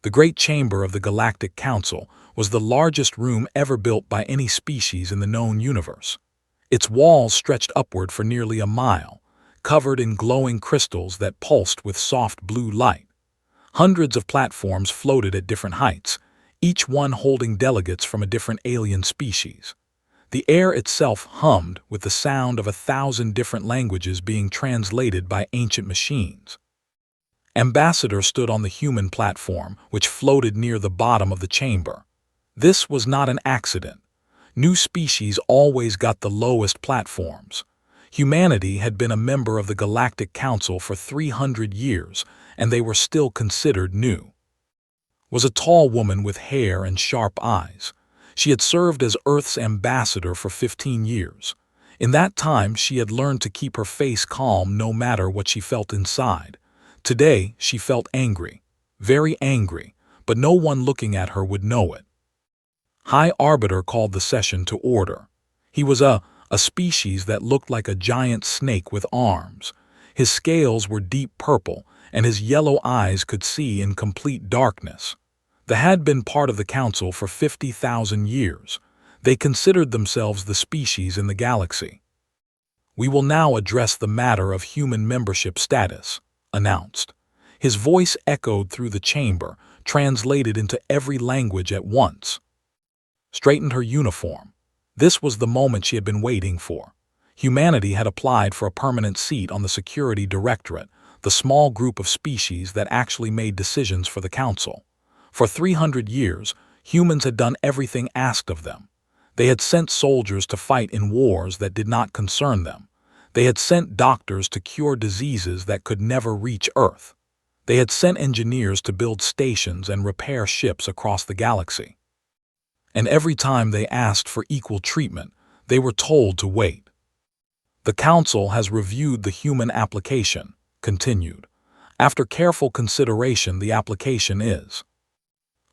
The Great Chamber of the Galactic Council was the largest room ever built by any species in the known universe. Its walls stretched upward for nearly a mile, covered in glowing crystals that pulsed with soft blue light. Hundreds of platforms floated at different heights, each one holding delegates from a different alien species. The air itself hummed with the sound of 1,000 different languages being translated by ancient machines. Ambassador stood on the human platform, which floated near the bottom of the chamber. This was not an accident. New species always got the lowest platforms. Humanity had been a member of the Galactic Council for 300 years, and they were still considered new. Was a tall woman with hair and sharp eyes. She had served as Earth's ambassador for 15 years. In that time, she had learned to keep her face calm no matter what she felt inside. Today, she felt angry, very angry, but no one looking at her would know it. High Arbiter called the session to order. He was a species that looked like a giant snake with arms. His scales were deep purple, and his yellow eyes could see in complete darkness. They had been part of the Council for 50,000 years. They considered themselves the species in the galaxy. "We will now address the matter of human membership status," announced. His voice echoed through the chamber, translated into every language at once. Straightened her uniform. This was the moment she had been waiting for. Humanity had applied for a permanent seat on the Security Directorate, the small group of species that actually made decisions for the Council. For 300 years, humans had done everything asked of them. They had sent soldiers to fight in wars that did not concern them. They had sent doctors to cure diseases that could never reach Earth. They had sent engineers to build stations and repair ships across the galaxy. And every time they asked for equal treatment, they were told to wait. "The Council has reviewed the human application," continued. "After careful consideration, the application is—"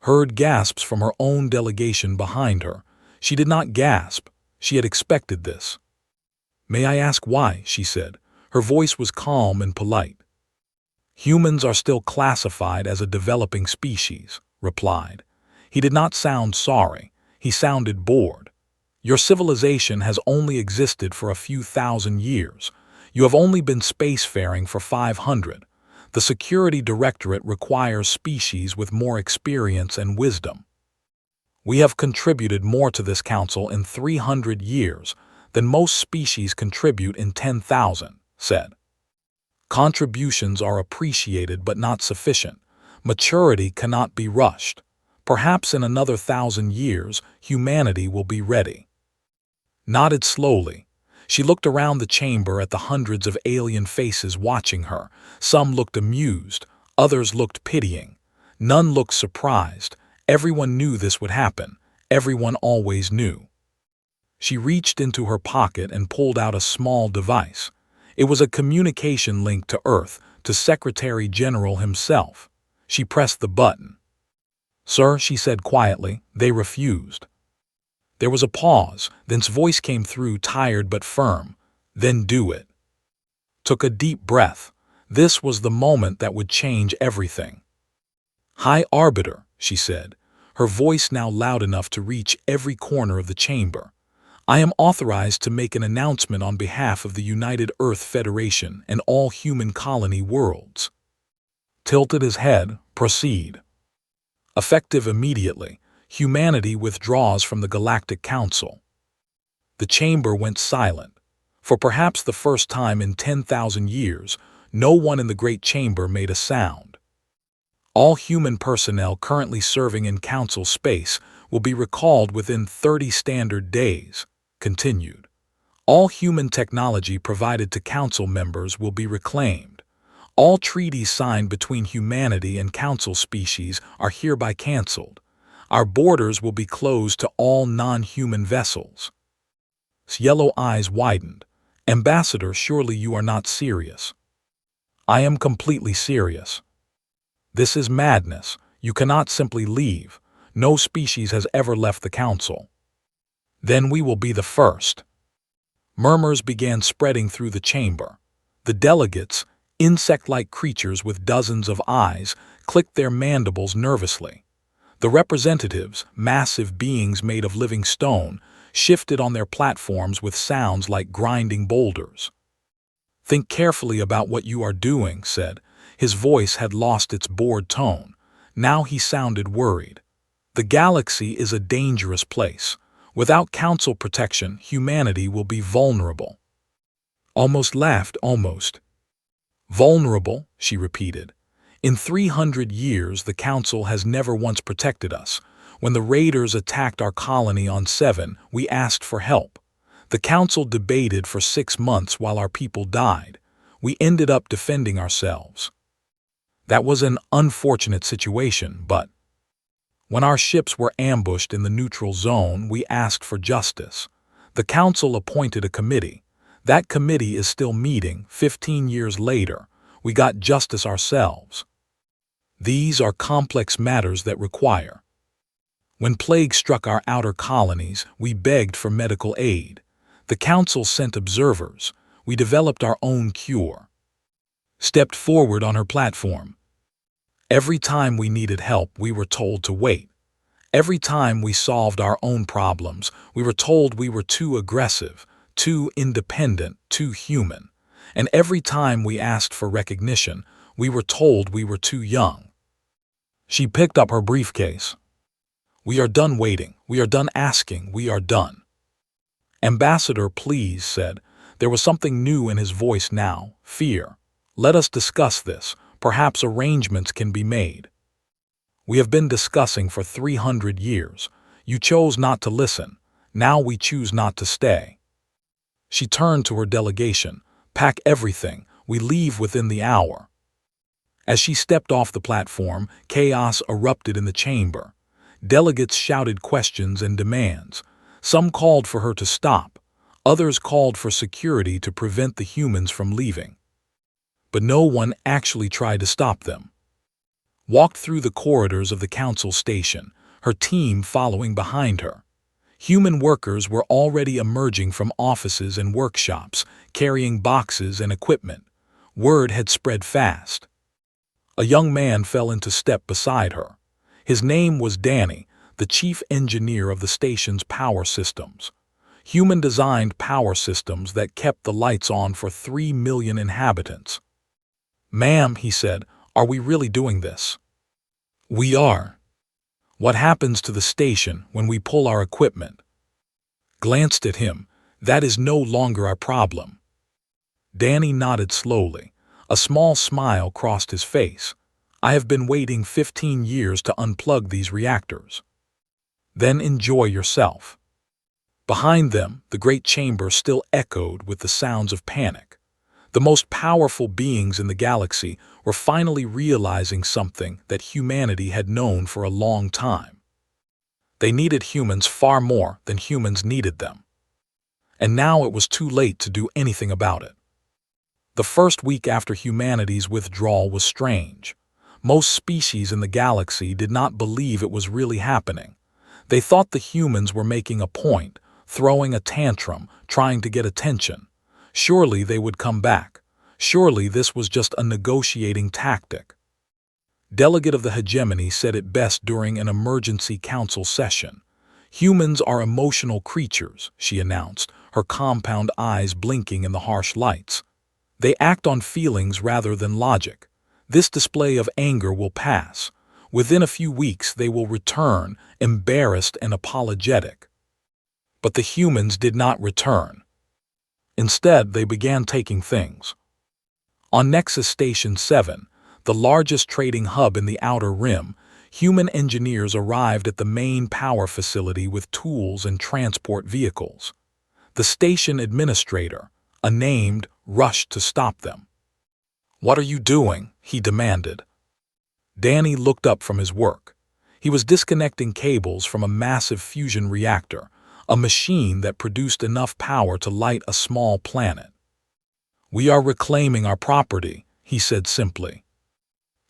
Heard gasps from her own delegation behind her. She did not gasp. She had expected this. "May I ask why?" she said. Her voice was calm and polite. "Humans are still classified as a developing species," replied. He did not sound sorry. He sounded bored. "Your civilization has only existed for a few thousand years. You have only been spacefaring for 500. The Security Directorate requires species with more experience and wisdom. We have contributed more to this council in 300 years than most species contribute in 10,000, said. Contributions are appreciated but not sufficient. Maturity cannot be rushed. Perhaps in another 1,000 years, humanity will be ready." Nodded slowly. She looked around the chamber at the hundreds of alien faces watching her. Some looked amused, others looked pitying. None looked surprised. Everyone knew this would happen. Everyone always knew. She reached into her pocket and pulled out a small device. It was a communication link to Earth, to Secretary General himself. She pressed the button. "Sir," she said quietly, "they refused." There was a pause, then his voice came through, tired but firm. "Then do it." Took a deep breath. This was the moment that would change everything. "High Arbiter," she said, her voice now loud enough to reach every corner of the chamber. "I am authorized to make an announcement on behalf of the United Earth Federation and all human colony worlds." Tilted his head. "Proceed." Effective immediately, humanity withdraws from the Galactic Council. The chamber went silent. For perhaps the first time in 10,000 years, no one in the Great Chamber made a sound. All human personnel currently serving in Council space will be recalled within 30 standard days, continued. All human technology provided to Council members will be reclaimed. All treaties signed between humanity and Council species are hereby cancelled. Our borders will be closed to all non-human vessels. His yellow eyes widened. "Ambassador, surely you are not serious." "I am completely serious. This is madness. You cannot simply leave. No species has ever left the Council." "Then we will be the first." Murmurs began spreading through the chamber. The delegates, insect-like creatures with dozens of eyes, clicked their mandibles nervously. The representatives, massive beings made of living stone, shifted on their platforms with sounds like grinding boulders. "Think carefully about what you are doing," said. His voice had lost its bored tone. Now he sounded worried. "The galaxy is a dangerous place. Without council protection, humanity will be vulnerable." Almost laughed, almost. "Vulnerable," she repeated. "In 300 years, the council has never once protected us. When the raiders attacked our colony on 7, we asked for help. The council debated for 6 months while our people died. We ended up defending ourselves. That was an unfortunate situation, but when our ships were ambushed in the neutral zone, we asked for justice. The council appointed a committee. That committee is still meeting 15 years later. We got justice ourselves. These are complex matters that require. When plague struck our outer colonies, we begged for medical aid. The council sent observers. We developed our own cure." Stepped forward on her platform. "Every time we needed help, we were told to wait. Every time we solved our own problems, we were told we were too aggressive, too independent, too human. And every time we asked for recognition, we were told we were too young." She picked up her briefcase. "We are done waiting. We are done asking. We are done." "Ambassador, please," said. There was something new in his voice now, fear. "Let us discuss this. Perhaps arrangements can be made. We have been discussing for 300 years. You chose not to listen. Now we choose not to stay." She turned to her delegation. "Pack everything. We leave within the hour." As she stepped off the platform, chaos erupted in the chamber. Delegates shouted questions and demands. Some called for her to stop. Others called for security to prevent the humans from leaving. But no one actually tried to stop them. Walked through the corridors of the council station, her team following behind her. Human workers were already emerging from offices and workshops, carrying boxes and equipment. Word had spread fast. A young man fell into step beside her. His name was Danny, the chief engineer of the station's power systems. Human-designed power systems that kept the lights on for 3 million inhabitants. "Ma'am," he said, "are we really doing this?" "We are." "What happens to the station when we pull our equipment?" Glanced at him. "That is no longer our problem." Danny nodded slowly. A small smile crossed his face. "I have been waiting 15 years to unplug these reactors." "Then enjoy yourself." Behind them, the great chamber still echoed with the sounds of panic. The most powerful beings in the galaxy were finally realizing something that humanity had known for a long time. They needed humans far more than humans needed them. And now it was too late to do anything about it. The first week after humanity's withdrawal was strange. Most species in the galaxy did not believe it was really happening. They thought the humans were making a point, throwing a tantrum, trying to get attention. Surely they would come back. Surely this was just a negotiating tactic. Delegate of the hegemony said it best during an emergency council session. "Humans are emotional creatures," she announced, her compound eyes blinking in the harsh lights. "They act on feelings rather than logic. This display of anger will pass. Within a few weeks they will return, embarrassed and apologetic." But the humans did not return. Instead, they began taking things. On Nexus Station 7, the largest trading hub in the Outer Rim, human engineers arrived at the main power facility with tools and transport vehicles. The station administrator, unnamed, rushed to stop them. "What are you doing?" he demanded. Danny looked up from his work. He was disconnecting cables from a massive fusion reactor, a machine that produced enough power to light a small planet. "We are reclaiming our property," he said simply.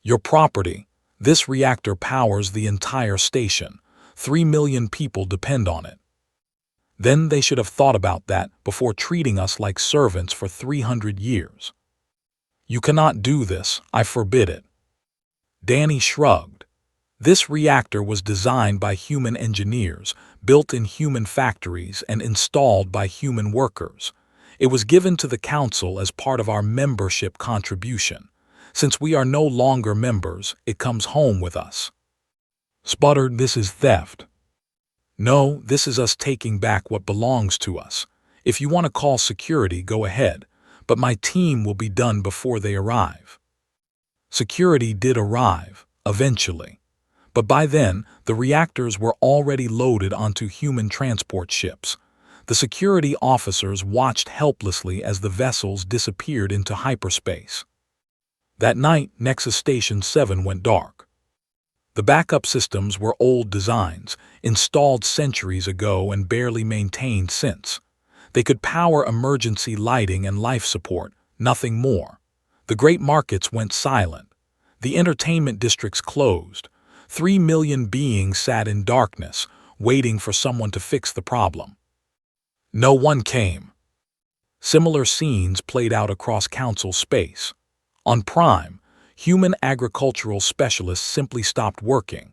"Your property? This reactor powers the entire station. 3 million people depend on it." Then they should have thought about that before treating us like servants for 300 years. "You cannot do this. I forbid it." Danny shrugged. This reactor was designed by human engineers, built in human factories, and installed by human workers. It was given to the Council as part of our membership contribution. Since we are no longer members, it comes home with us. Sputtered, "This is theft." "No, this is us taking back what belongs to us. If you want to call security, go ahead, but my team will be done before they arrive." Security did arrive, eventually. But by then, the reactors were already loaded onto human transport ships. The security officers watched helplessly as the vessels disappeared into hyperspace. That night, Nexus Station 7 went dark. The backup systems were old designs, installed centuries ago and barely maintained since. They could power emergency lighting and life support, nothing more. The great markets went silent. The entertainment districts closed. 3 million beings sat in darkness, waiting for someone to fix the problem. No one came. Similar scenes played out across Council space. On Prime, human agricultural specialists simply stopped working.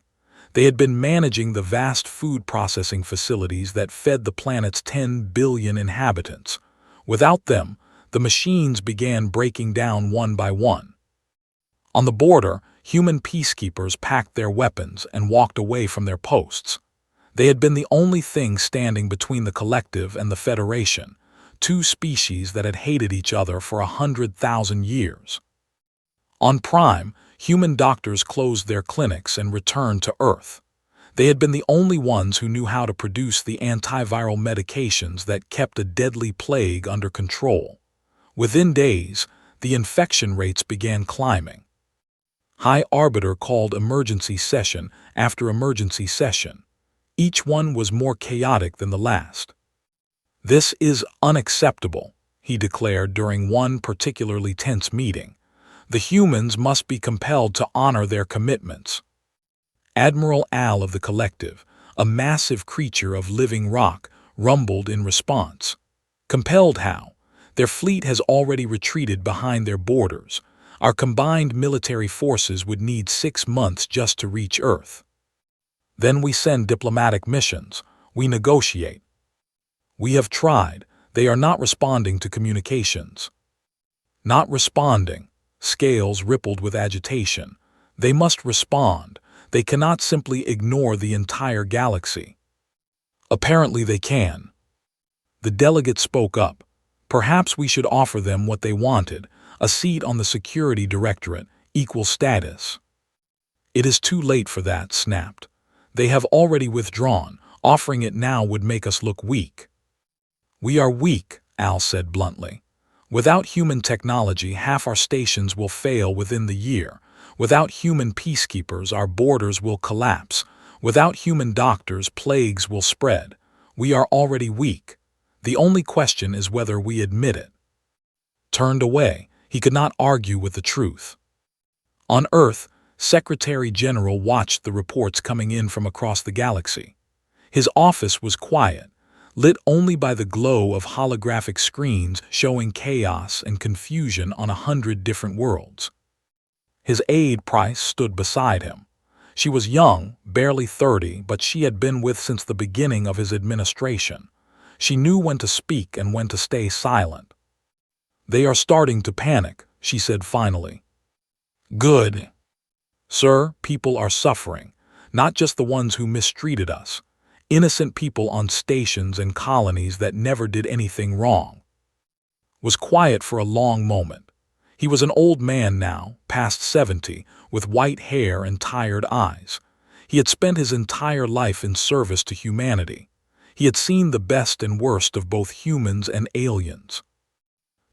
They had been managing the vast food processing facilities that fed the planet's 10 billion inhabitants. Without them, the machines began breaking down one by one. On the border, human peacekeepers packed their weapons and walked away from their posts. They had been the only thing standing between the Collective and the Federation, two species that had hated each other for 100,000 years. On Prime, human doctors closed their clinics and returned to Earth. They had been the only ones who knew how to produce the antiviral medications that kept a deadly plague under control. Within days, the infection rates began climbing. High Arbiter called emergency session after emergency session. Each one was more chaotic than the last. "This is unacceptable," he declared during one particularly tense meeting. "The humans must be compelled to honor their commitments." Admiral Al of the Collective, a massive creature of living rock, rumbled in response. "Compelled how? Their fleet has already retreated behind their borders. Our combined military forces would need 6 months just to reach Earth. Then we send diplomatic missions. We negotiate." "We have tried. They are not responding to communications." "Not responding." Scales rippled with agitation. "They must respond. They cannot simply ignore the entire galaxy." "Apparently they can." The delegate spoke up. "Perhaps we should offer them what they wanted, a seat on the Security Directorate, equal status." "It is too late for that," snapped. "They have already withdrawn. Offering it now would make us look weak." "We are weak," Al said bluntly. "Without human technology, half our stations will fail within the year. Without human peacekeepers, our borders will collapse. Without human doctors, plagues will spread. We are already weak. The only question is whether we admit it." Turned away, he could not argue with the truth. On Earth, Secretary General watched the reports coming in from across the galaxy. His office was quiet, lit only by the glow of holographic screens showing chaos and confusion on 100 different worlds. His aide Price stood beside him. She was young, barely 30, but she had been with since the beginning of his administration. She knew when to speak and when to stay silent. "They are starting to panic," she said finally. "Good. Sir, people are suffering, not just the ones who mistreated us. Innocent people on stations and colonies that never did anything wrong." Was quiet for a long moment. He was an old man now, past 70, with white hair and tired eyes. He had spent his entire life in service to humanity. He had seen the best and worst of both humans and aliens.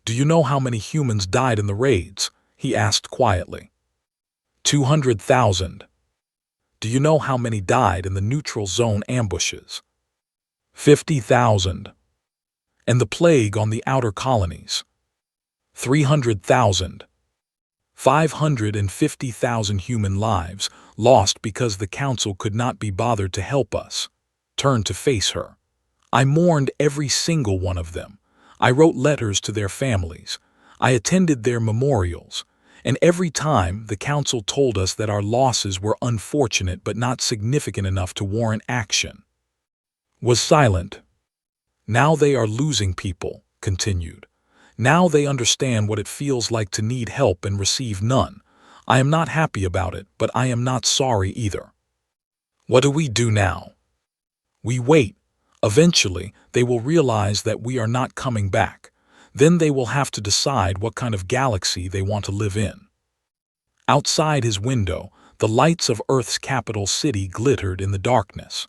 "Do you know how many humans died in the raids?" he asked quietly. 200,000. "Do you know how many died in the neutral zone ambushes?" 50,000. "And the plague on the outer colonies?" 300,000. 550,000 human lives lost because the Council could not be bothered to help us. Turned to face her. "I mourned every single one of them. I wrote letters to their families. I attended their memorials. And every time, the council told us that our losses were unfortunate but not significant enough to warrant action. Was silent. Now they are losing people, continued. Now they understand what it feels like to need help and receive none. I am not happy about it, but I am not sorry either. What do we do now? We wait. Eventually, they will realize that we are not coming back. Then they will have to decide what kind of galaxy they want to live in. Outside his window, the lights of Earth's capital city glittered in the darkness.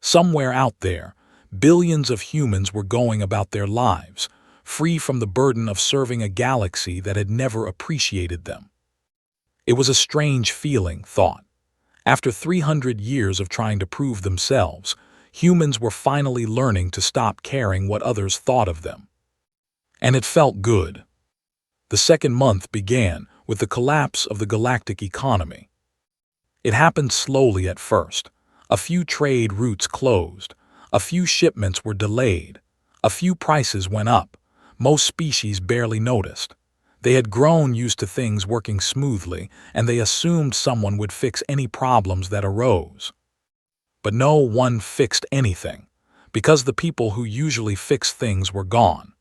Somewhere out there, billions of humans were going about their lives, free from the burden of serving a galaxy that had never appreciated them. It was a strange feeling, thought. After 300 years of trying to prove themselves, humans were finally learning to stop caring what others thought of them. And it felt good. The second month began with the collapse of the galactic economy. It happened slowly at first. A few trade routes closed. A few shipments were delayed. A few prices went up. Most species barely noticed. They had grown used to things working smoothly, and they assumed someone would fix any problems that arose. But no one fixed anything, because the people who usually fix things were gone.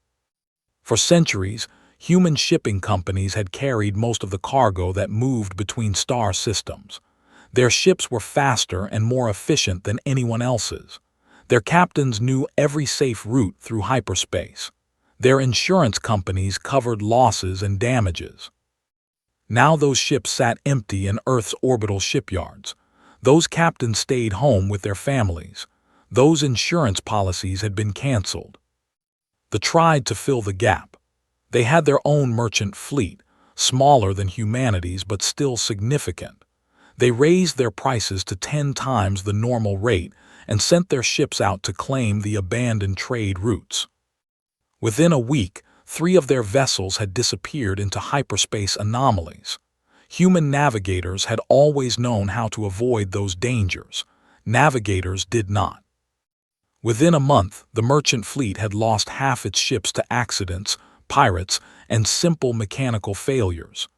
For centuries, human shipping companies had carried most of the cargo that moved between star systems. Their ships were faster and more efficient than anyone else's. Their captains knew every safe route through hyperspace. Their insurance companies covered losses and damages. Now those ships sat empty in Earth's orbital shipyards. Those captains stayed home with their families. Those insurance policies had been canceled. They tried to fill the gap. They had their own merchant fleet, smaller than humanity's but still significant. They raised their prices to 10 times the normal rate and sent their ships out to claim the abandoned trade routes. Within a week, 3 of their vessels had disappeared into hyperspace anomalies. Human navigators had always known how to avoid those dangers. Navigators did not. Within a month, the merchant fleet had lost half its ships to accidents, pirates, and simple mechanical failures.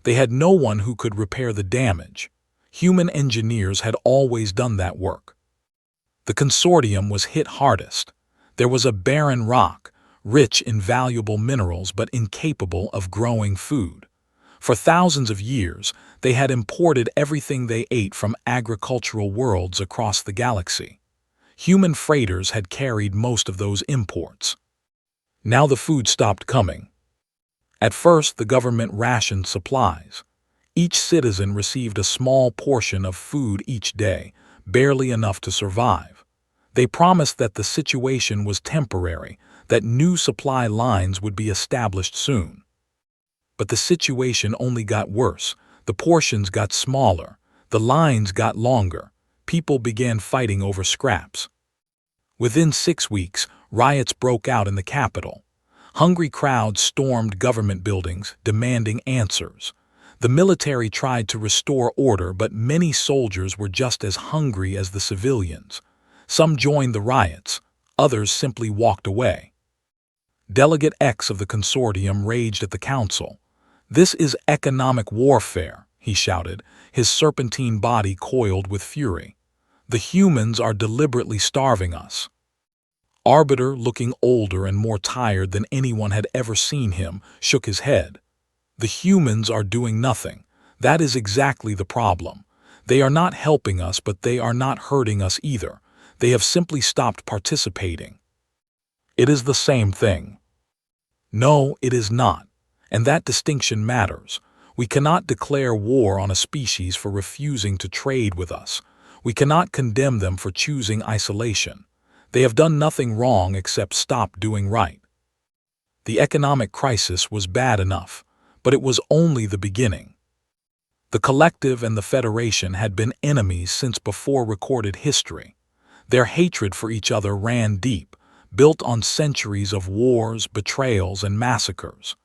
They had no one who could repair the damage. Human engineers had always done that work. The consortium was hit hardest. There was a barren rock, rich in valuable minerals but incapable of growing food. For thousands of years, they had imported everything they ate from agricultural worlds across the galaxy. Human freighters had carried most of those imports. Now the food stopped coming. At first, the government rationed supplies. Each citizen received a small portion of food each day, barely enough to survive. They promised that the situation was temporary, that new supply lines would be established soon. But the situation only got worse. The portions got smaller. The lines got longer. People began fighting over scraps. Within 6 weeks, riots broke out in the capital. Hungry crowds stormed government buildings, demanding answers. The military tried to restore order, but many soldiers were just as hungry as the civilians. Some joined the riots. Others simply walked away. Delegate X of the consortium raged at the council. "This is economic warfare," he shouted, his serpentine body coiled with fury. "The humans are deliberately starving us." Arbiter, looking older and more tired than anyone had ever seen him, shook his head. "The humans are doing nothing. That is exactly the problem. They are not helping us, but they are not hurting us either. They have simply stopped participating." It is the same thing. No, it is not. And that distinction matters. We cannot declare war on a species for refusing to trade with us. We cannot condemn them for choosing isolation. They have done nothing wrong except stop doing right. The economic crisis was bad enough, but it was only the beginning. The Collective and the Federation had been enemies since before recorded history. Their hatred for each other ran deep, built on centuries of wars, betrayals, and massacres.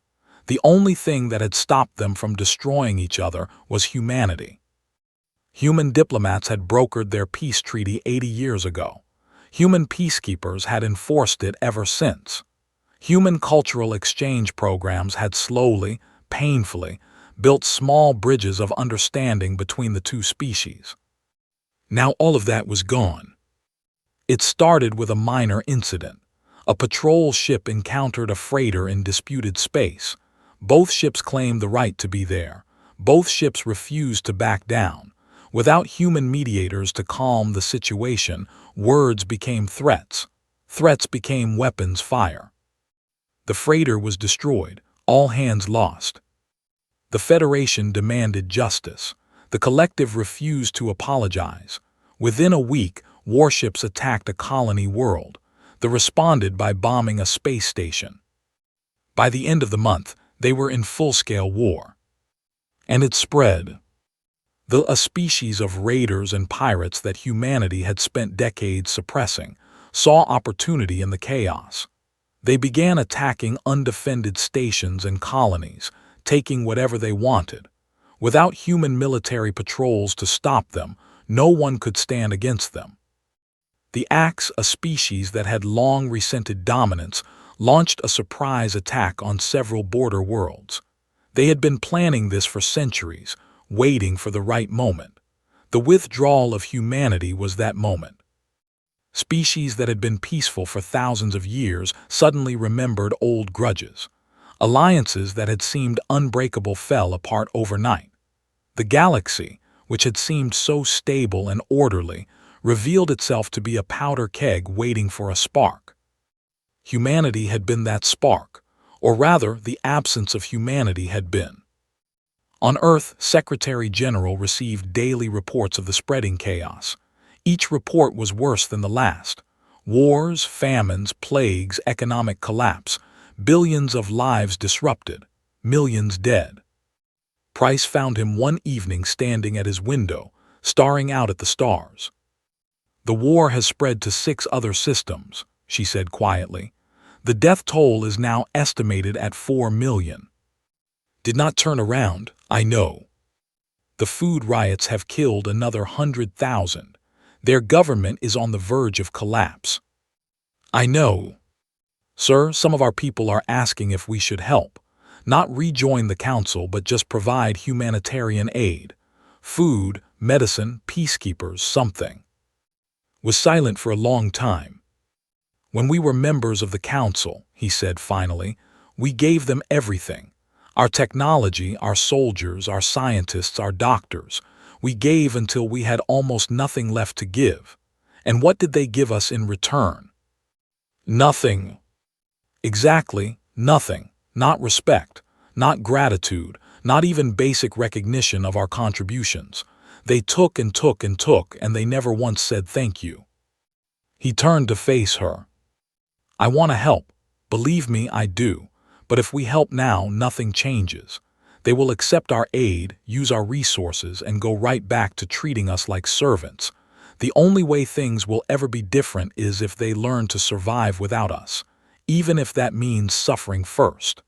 The only thing that had stopped them from destroying each other was humanity. Human diplomats had brokered their peace treaty 80 years ago. Human peacekeepers had enforced it ever since. Human cultural exchange programs had slowly, painfully, built small bridges of understanding between the two species. Now all of that was gone. It started with a minor incident. A patrol ship encountered a freighter in disputed space. Both ships claimed the right to be there. Both ships refused to back down. Without human mediators to calm the situation, words became threats. Threats became weapons fire. The freighter was destroyed. All hands lost. The Federation demanded justice. The collective refused to apologize. Within a week, warships attacked a colony world. They responded by bombing a space station. By the end of the month, they were in full-scale war. And it spread. A species of raiders and pirates that humanity had spent decades suppressing saw opportunity in the chaos. They began attacking undefended stations and colonies, taking whatever they wanted. Without human military patrols to stop them, no one could stand against them. The Axe, a species that had long resented dominance, launched a surprise attack on several border worlds. They had been planning this for centuries, waiting for the right moment. The withdrawal of humanity was that moment. Species that had been peaceful for thousands of years suddenly remembered old grudges. Alliances that had seemed unbreakable fell apart overnight. The galaxy, which had seemed so stable and orderly, revealed itself to be a powder keg waiting for a spark. Humanity had been that spark, or rather, the absence of humanity had been. On Earth, Secretary General received daily reports of the spreading chaos. Each report was worse than the last. Wars, famines, plagues, economic collapse, billions of lives disrupted, millions dead. Price found him one evening standing at his window, staring out at the stars. "The war has spread to 6 other systems," she said quietly. "The death toll is now estimated at 4 million. Did not turn around, I know. The food riots have killed another 100,000. Their government is on the verge of collapse. I know. Sir, some of our people are asking if we should help. Not rejoin the council, but just provide humanitarian aid. Food, medicine, peacekeepers, something." Was silent for a long time. "When we were members of the council," he said finally, "we gave them everything. Our technology, our soldiers, our scientists, our doctors. We gave until we had almost nothing left to give. And what did they give us in return? Nothing. Exactly, nothing. Not respect, not gratitude, not even basic recognition of our contributions. They took and took and took, and they never once said thank you." He turned to face her. "I want to help. Believe me, I do. But if we help now, nothing changes. They will accept our aid, use our resources, and go right back to treating us like servants. The only way things will ever be different is if they learn to survive without us, even if that means suffering first.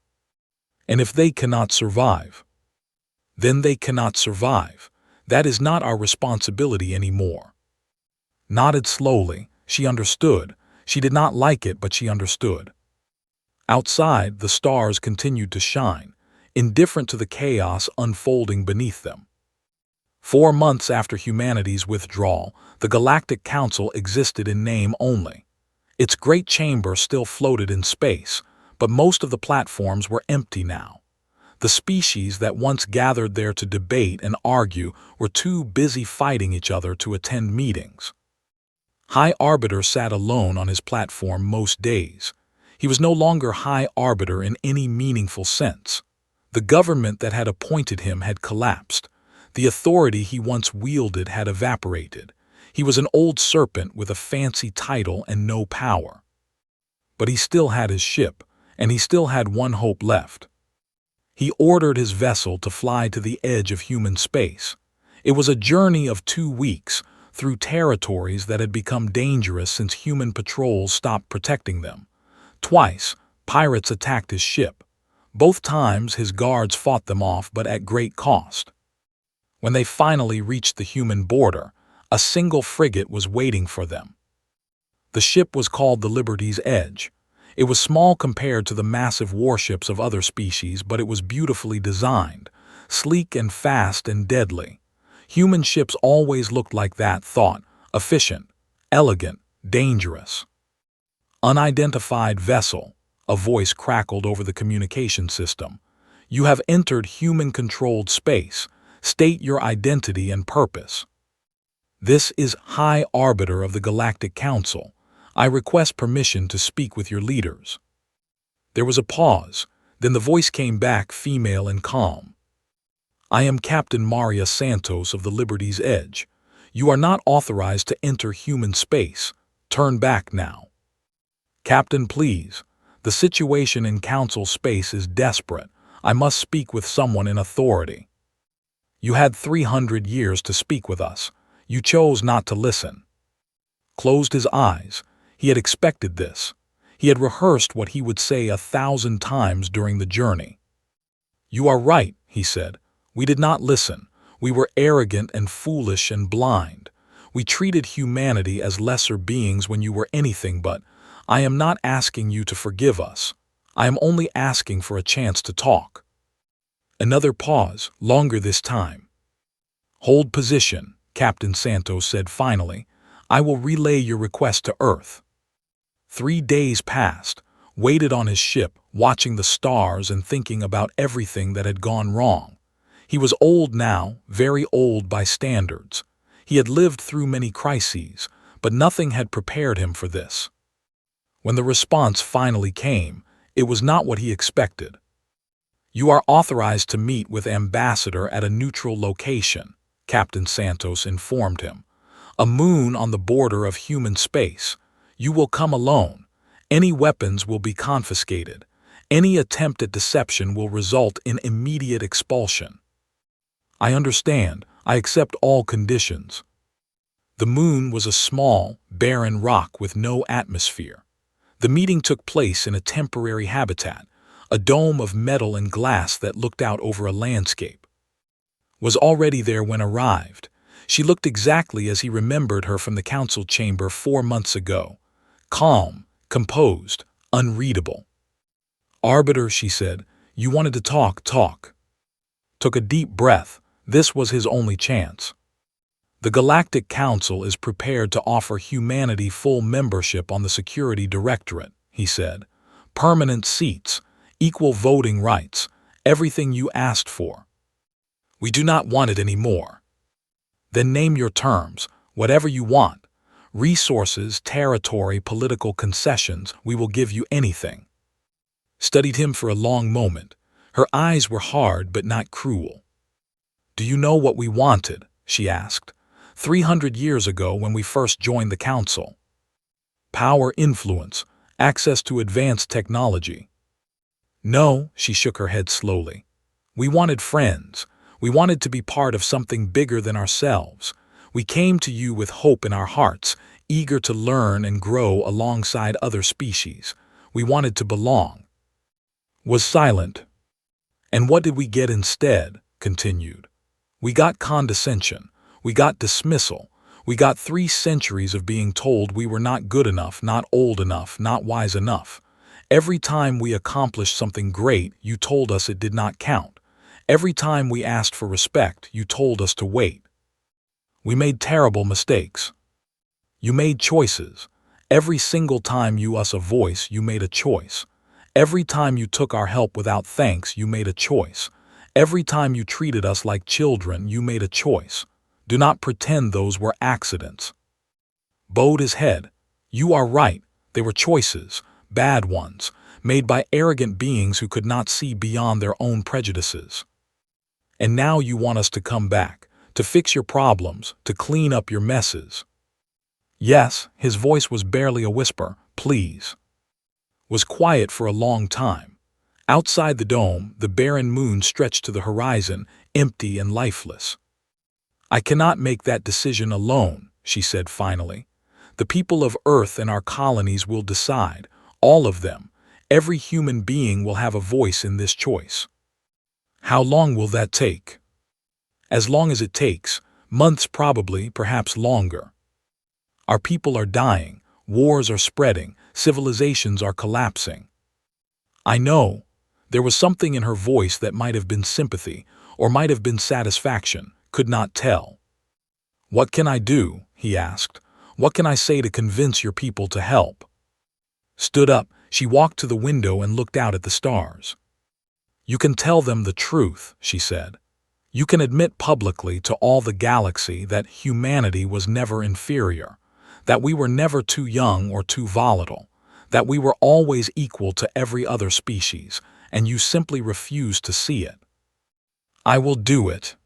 And if they cannot survive, then they cannot survive. That is not our responsibility anymore." Nodded slowly. She understood. She did not like it, but she understood. Outside, the stars continued to shine, indifferent to the chaos unfolding beneath them. 4 months after humanity's withdrawal, the Galactic Council existed in name only. Its great chamber still floated in space, but most of the platforms were empty now. The species that once gathered there to debate and argue were too busy fighting each other to attend meetings. High Arbiter sat alone on his platform most days. He was no longer High Arbiter in any meaningful sense. The government that had appointed him had collapsed. The authority he once wielded had evaporated. He was an old serpent with a fancy title and no power. But he still had his ship, and he still had one hope left. He ordered his vessel to fly to the edge of human space. It was a journey of 2 weeks, through territories that had become dangerous since human patrols stopped protecting them. Twice, pirates attacked his ship. Both times his guards fought them off, but at great cost. When they finally reached the human border, a single frigate was waiting for them. The ship was called the Liberty's Edge. It was small compared to the massive warships of other species, but it was beautifully designed. sleek and fast and deadly. Human ships always looked like that, thought, efficient, elegant, dangerous. Unidentified vessel, a voice crackled over the communication system. You have entered human-controlled space. State your identity and purpose. This is High Arbiter of the Galactic Council. I request permission to speak with your leaders. There was a pause, then the voice came back, female and calm. I am Captain Maria Santos of the Liberty's Edge. You are not authorized to enter human space. Turn back now. Captain, please. The situation in Council space is desperate. I must speak with someone in authority. You had 300 years to speak with us. You chose not to listen. Closed his eyes. He had expected this. He had rehearsed what he would say 1,000 times during the journey. You are right, he said. We did not listen. We were arrogant and foolish and blind. We treated humanity as lesser beings when you were anything but. I am not asking you to forgive us. I am only asking for a chance to talk. Another pause, longer this time. Hold position, Captain Santos said finally. I will relay your request to Earth. 3 days passed, waited on his ship, watching the stars and thinking about everything that had gone wrong. He was old now, very old by standards. He had lived through many crises, but nothing had prepared him for this. When the response finally came, it was not what he expected. You are authorized to meet with Ambassador at a neutral location, Captain Santos informed him. A moon on the border of human space. You will come alone. Any weapons will be confiscated. Any attempt at deception will result in immediate expulsion. I understand. I accept all conditions. The moon was a small, barren rock with no atmosphere. The meeting took place in a temporary habitat, a dome of metal and glass that looked out over a landscape. Was already there when arrived. She looked exactly as he remembered her from the council chamber 4 months ago. Calm, composed, unreadable. Arbiter, she said, you wanted to talk. Took a deep breath. This was his only chance. The Galactic Council is prepared to offer humanity full membership on the Security Directorate, he said. Permanent seats, equal voting rights, everything you asked for. We do not want it anymore. Then name your terms, whatever you want. Resources, territory, political concessions, we will give you anything. Studied him for a long moment. Her eyes were hard but not cruel. Do you know what we wanted? She asked. 300 years ago when we first joined the council. Power, influence, access to advanced technology. No, she shook her head slowly. We wanted friends. We wanted to be part of something bigger than ourselves. We came to you with hope in our hearts, eager to learn and grow alongside other species. We wanted to belong. Was silent. And what did we get instead? Continued. We got condescension. We got dismissal. We got 3 centuries of being told we were not good enough, not old enough, not wise enough. Every time we accomplished something great, you told us it did not count. Every time we asked for respect, you told us to wait. We made terrible mistakes. You made choices. Every single time you us a voice, you made a choice. Every time you took our help without thanks, you made a choice. Every time you treated us like children, you made a choice. Do not pretend those were accidents. Bowed his head. You are right. They were choices, bad ones, made by arrogant beings who could not see beyond their own prejudices. And now you want us to come back, to fix your problems, to clean up your messes. Yes, his voice was barely a whisper, please. Was quiet for a long time. Outside the dome, the barren moon stretched to the horizon, empty and lifeless. I cannot make that decision alone, she said finally. The people of Earth and our colonies will decide, all of them. Every human being will have a voice in this choice. How long will that take? As long as it takes, months probably, perhaps longer. Our people are dying, wars are spreading, civilizations are collapsing. I know. There was something in her voice that might have been sympathy, or might have been satisfaction, could not tell. "What can I do?" he asked. "What can I say to convince your people to help?" Stood up, she walked to the window and looked out at the stars. "You can tell them the truth," she said. "You can admit publicly to all the galaxy that humanity was never inferior, that we were never too young or too volatile, that we were always equal to every other species, and you simply refuse to see it. I will do it.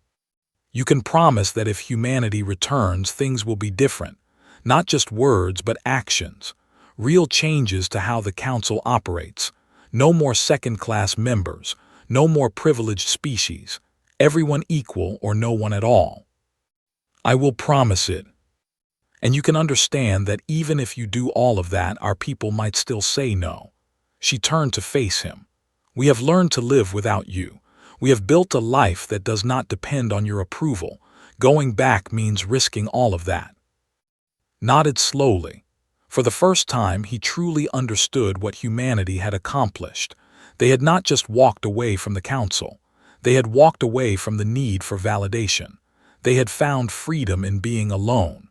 You can promise that if humanity returns, things will be different, not just words but actions, real changes to how the Council operates, no more second-class members, no more privileged species, everyone equal or no one at all. I will promise it. And you can understand that even if you do all of that, our people might still say no." She turned to face him. "We have learned to live without you. We have built a life that does not depend on your approval. Going back means risking all of that." Nodded slowly. For the first time, he truly understood what humanity had accomplished. They had not just walked away from the Council. They had walked away from the need for validation. They had found freedom in being alone.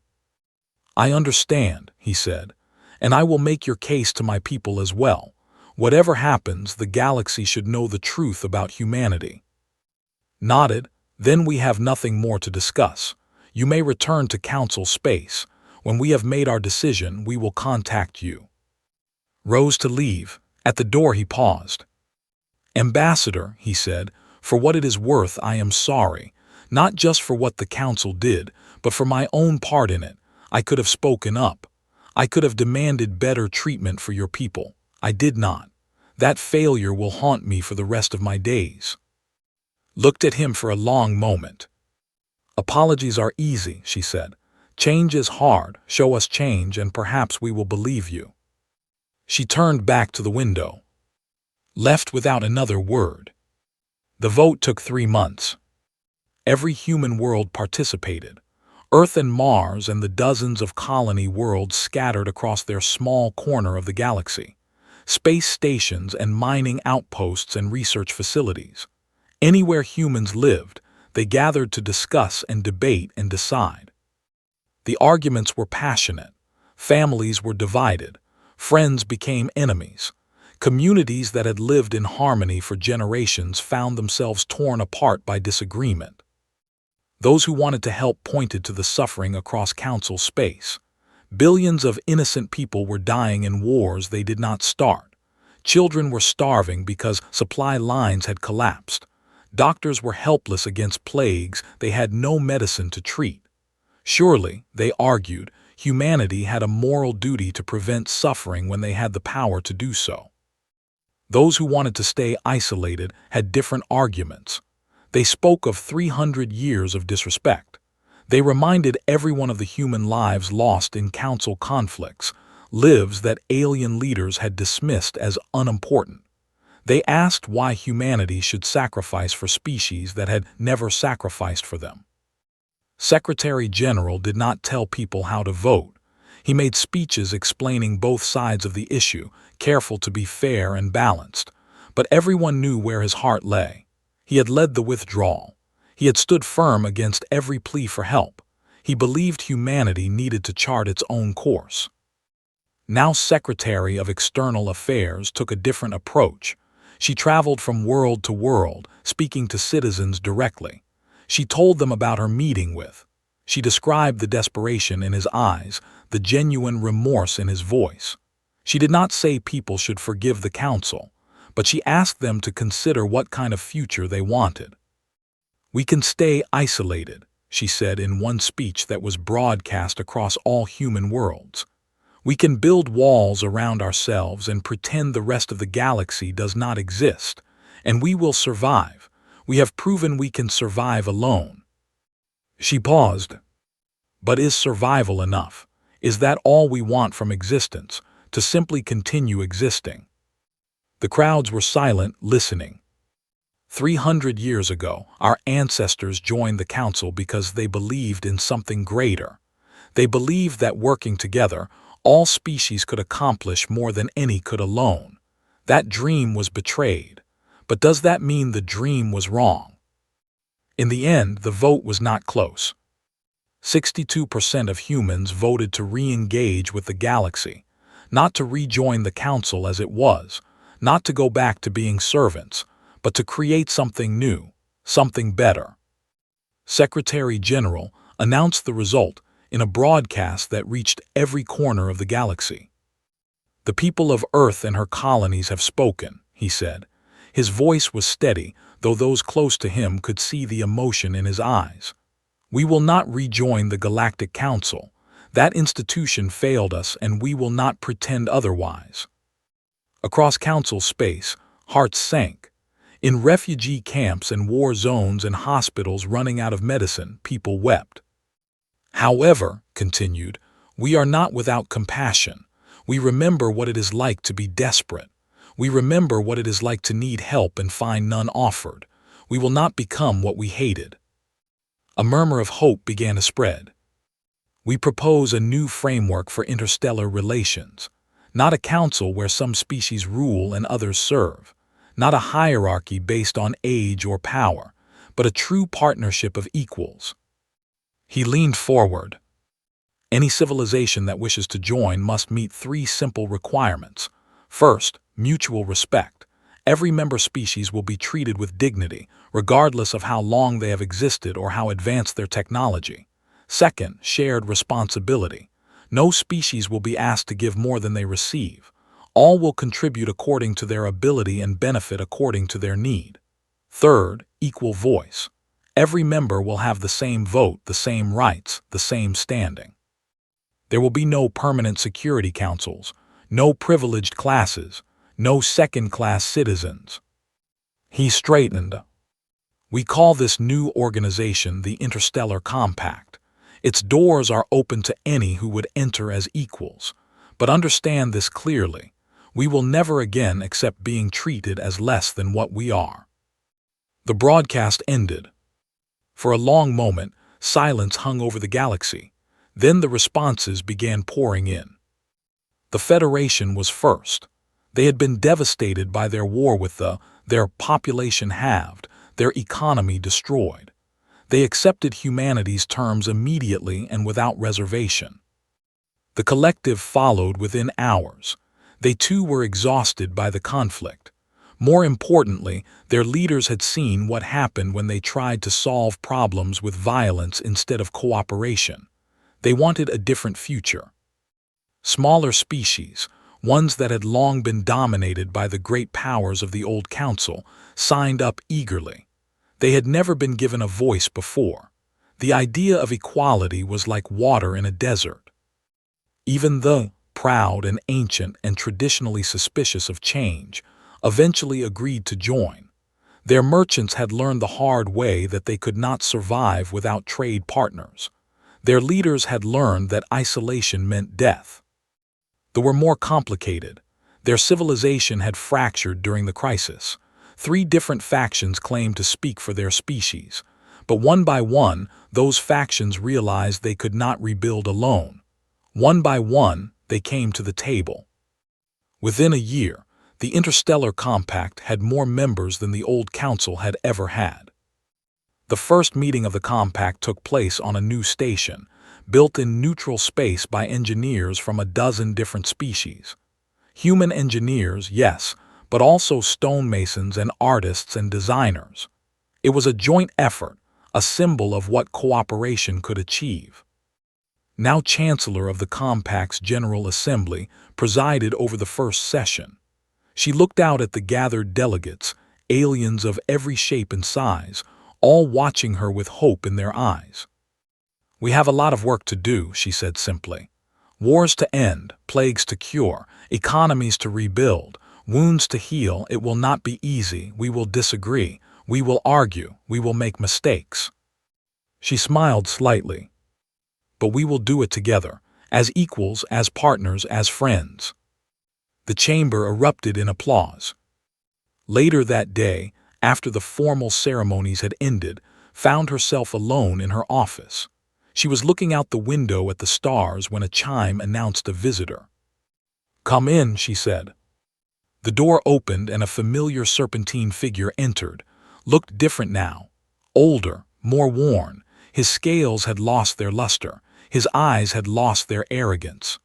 "I understand," he said, "and I will make your case to my people as well. Whatever happens, the galaxy should know the truth about humanity." Nodded. "Then we have nothing more to discuss. You may return to Council space. When we have made our decision, we will contact you." Rose to leave. At the door he paused. "Ambassador," he said, "for what it is worth, I am sorry. Not just for what the Council did, but for my own part in it. I could have spoken up. I could have demanded better treatment for your people. I did not. That failure will haunt me for the rest of my days." Looked at him for a long moment. "Apologies are easy," she said. "Change is hard. Show us change and perhaps we will believe you." She turned back to the window. Left without another word. The vote took 3 months. Every human world participated. Earth and Mars and the dozens of colony worlds scattered across their small corner of the galaxy. Space stations and mining outposts and research facilities. Anywhere humans lived, they gathered to discuss and debate and decide. The arguments were passionate. Families were divided. Friends became enemies. Communities that had lived in harmony for generations found themselves torn apart by disagreement. Those who wanted to help pointed to the suffering across Council space. Billions of innocent people were dying in wars they did not start. Children were starving because supply lines had collapsed. Doctors were helpless against plagues they had no medicine to treat. Surely, they argued, humanity had a moral duty to prevent suffering when they had the power to do so. Those who wanted to stay isolated had different arguments. They spoke of 300 years of disrespect. They reminded everyone of the human lives lost in Council conflicts, lives that alien leaders had dismissed as unimportant. They asked why humanity should sacrifice for species that had never sacrificed for them. Secretary General did not tell people how to vote. He made speeches explaining both sides of the issue, careful to be fair and balanced. But everyone knew where his heart lay. He had led the withdrawal. He had stood firm against every plea for help. He believed humanity needed to chart its own course. Now Secretary of External Affairs took a different approach. She traveled from world to world, speaking to citizens directly. She told them about her meeting with. She described the desperation in his eyes, the genuine remorse in his voice. She did not say people should forgive the Council, but she asked them to consider what kind of future they wanted. "We can stay isolated," she said in one speech that was broadcast across all human worlds. "We can build walls around ourselves and pretend the rest of the galaxy does not exist, and we will survive. We have proven we can survive alone." She paused. "But is survival enough? Is that all we want from existence, to simply continue existing?" The crowds were silent, listening. 300 years ago, our ancestors joined the Council because they believed in something greater. They believed that working together, all species could accomplish more than any could alone. That dream was betrayed. But does that mean the dream was wrong? In the end, the vote was not close. 62% of humans voted to re-engage with the galaxy, not to rejoin the Council as it was, not to go back to being servants, but to create something new, something better. Secretary General announced the result in a broadcast that reached every corner of the galaxy. "The people of Earth and her colonies have spoken," he said. His voice was steady, though those close to him could see the emotion in his eyes. "We will not rejoin the Galactic Council. That institution failed us, and we will not pretend otherwise." Across Council space, hearts sank. In refugee camps and war zones and hospitals running out of medicine, people wept. "However," continued, "we are not without compassion. We remember what it is like to be desperate. We remember what it is like to need help and find none offered. We will not become what we hated." A murmur of hope began to spread. "We propose a new framework for interstellar relations. Not a council where some species rule and others serve. Not a hierarchy based on age or power, but a true partnership of equals." He leaned forward. "Any civilization that wishes to join must meet 3 simple requirements. First, mutual respect. Every member species will be treated with dignity, regardless of how long they have existed or how advanced their technology. Second, shared responsibility. No species will be asked to give more than they receive. All will contribute according to their ability and benefit according to their need. Third, equal voice. Every member will have the same vote, the same rights, the same standing. There will be no permanent security councils, no privileged classes, no second-class citizens." He straightened. "We call this new organization the Interstellar Compact. Its doors are open to any who would enter as equals. But understand this clearly. We will never again accept being treated as less than what we are." The broadcast ended. For a long moment, silence hung over the galaxy. Then the responses began pouring in. The Federation was first. They had been devastated by their war with their population halved, their economy destroyed. They accepted humanity's terms immediately and without reservation. The collective followed within hours. They too were exhausted by the conflict. More importantly, their leaders had seen what happened when they tried to solve problems with violence instead of cooperation. They wanted a different future. Smaller species, ones that had long been dominated by the great powers of the old council, signed up eagerly. They had never been given a voice before. The idea of equality was like water in a desert. Even the proud and ancient and traditionally suspicious of change eventually agreed to join. Their merchants had learned the hard way that they could not survive without trade partners. Their leaders had learned that isolation meant death. They were more complicated. Their civilization had fractured during the crisis. 3 different factions claimed to speak for their species. But one by one, those factions realized they could not rebuild alone. One by one, they came to the table. Within a year, the Interstellar Compact had more members than the old council had ever had. The first meeting of the Compact took place on a new station, built in neutral space by engineers from a dozen different species. Human engineers, yes, but also stonemasons and artists and designers. It was a joint effort, a symbol of what cooperation could achieve. Now Chancellor of the Compact's General Assembly presided over the first session. She looked out at the gathered delegates, aliens of every shape and size, all watching her with hope in their eyes. "We have a lot of work to do," she said simply. "Wars to end, plagues to cure, economies to rebuild, wounds to heal. It will not be easy. We will disagree. We will argue. We will make mistakes." She smiled slightly. "But we will do it together, as equals, as partners, as friends." The chamber erupted in applause. Later that day, after the formal ceremonies had ended, found herself alone in her office. She was looking out the window at the stars when a chime announced a visitor. "Come in," she said. The door opened and a familiar serpentine figure entered, looked different now, older, more worn. His scales had lost their luster. His eyes had lost their arrogance.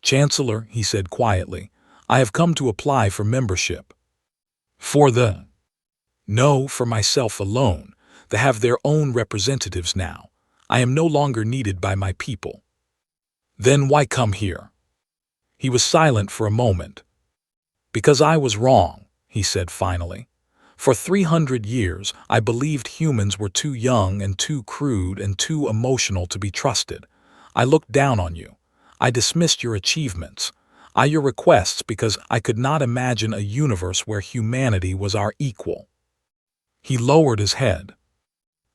"Chancellor," he said quietly, "I have come to apply for membership." "For the—" "No, for myself alone. They have their own representatives now. I am no longer needed by my people." "Then why come here?" He was silent for a moment. "Because I was wrong," he said finally. "For 300 years, I believed humans were too young and too crude and too emotional to be trusted. I looked down on you. I dismissed your achievements, your requests, because I could not imagine a universe where humanity was our equal." He lowered his head.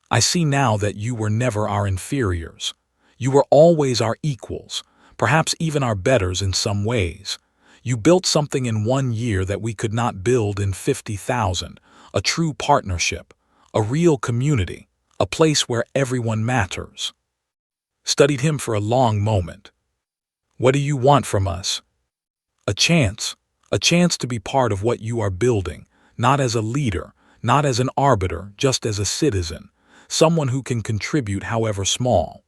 "I see now that you were never our inferiors. You were always our equals, perhaps even our betters in some ways. You built something in 1 year that we could not build in 50,000, a true partnership, a real community, a place where everyone matters." Studied him for a long moment. "What do you want from us?" A chance to be part of what you are building, not as a leader, not as an arbiter, just as a citizen, someone who can contribute however small."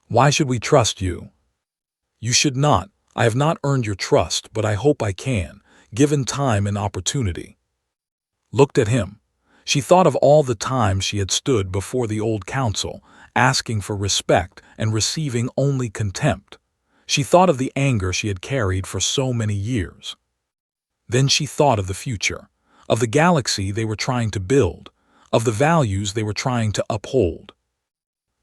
"Why should we trust you?" "You should not. I have not earned your trust, but I hope I can, given time and opportunity." Looked at him. She thought of all the times she had stood before the old council, asking for respect and receiving only contempt. She thought of the anger she had carried for so many years. Then she thought of the future, of the galaxy they were trying to build, of the values they were trying to uphold.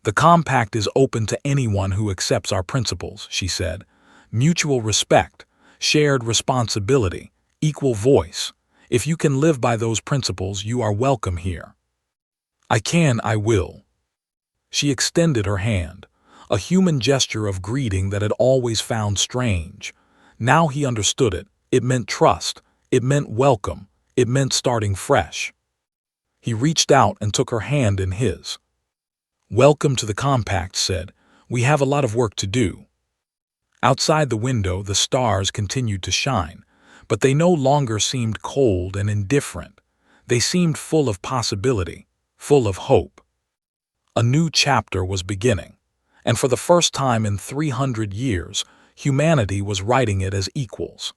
"The compact is open to anyone who accepts our principles," she said. "Mutual respect, shared responsibility, equal voice. If you can live by those principles, you are welcome here." I will." She extended her hand, a human gesture of greeting that had always found strange. Now he understood it. It meant trust. It meant welcome. It meant starting fresh. He reached out and took her hand in his. "Welcome to the compact," said. "We have a lot of work to do." Outside the window, the stars continued to shine, but they no longer seemed cold and indifferent. They seemed full of possibility, full of hope. A new chapter was beginning, and for the first time in 300 years, humanity was writing it as equals.